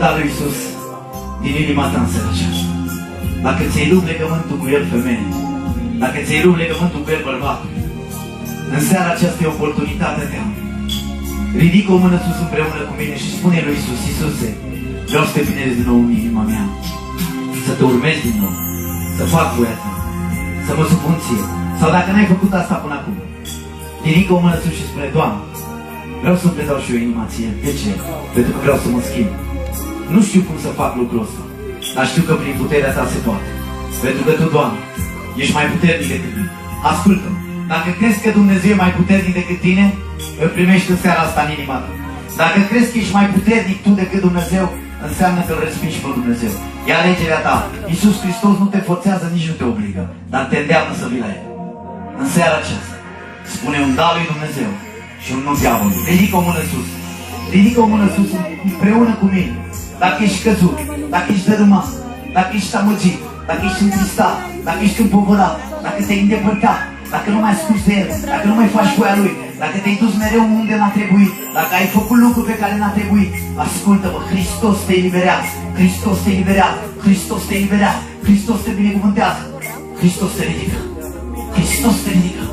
dat lui Iisus din inima ta în seara aceasta. Dacă ți-ai rupt legământul cu El, femeie, dacă ți-ai rupt legământul cu El, bărbatul, în seara aceasta e oportunitatea ta. Ridică o mână sus împreună cu mine și spune lui Iisus: Iisuse, vreau să te binez din nou în inima mea, să te urmez din nou, să fac voia ta, să mă supun ție. Sau dacă n-ai făcut asta până acum, ridică o mână sus și spune: Doamne, vreau să-mi predau și eu inima ție. De ce? Pentru că vreau să mă schimb. Nu știu cum să fac lucrul ăsta, dar știu că prin puterea ta se poate. Pentru că tu, Doamne, ești mai puternic decât mine. Ascultă-mă, dacă crezi că Dumnezeu e mai puternic decât tine, îl primești în seara asta în inima ta. Dacă crezi că ești mai puternic tu decât Dumnezeu, înseamnă că îl respingi pe Dumnezeu. E alegerea ta. Iisus Hristos nu te forțează, nici nu te obligă, dar te îndeamnă să vii la El. În seara aceasta spune un da lui Dumnezeu și un nu diavolului. Ridică o mână sus. Ridică o mână sus împreună cu mine. Dacă ești căzut, dacă ești dărâmat, dacă ești amăgit, dacă ești întristat, dacă ești împovărat, dacă te-ai îndepărtat, dacă nu mai asculți de El, dacă nu mai faci voia Lui, dacă te-ai dus mereu unde n-a trebuit, dacă ai făcut lucruri pe care n-a trebuit, ascultă-mă, Hristos te eliberează, Hristos te eliberează, Hristos te eliberează, Hristos te binecuvântează, Hristos te ridică, Hristos te ridică.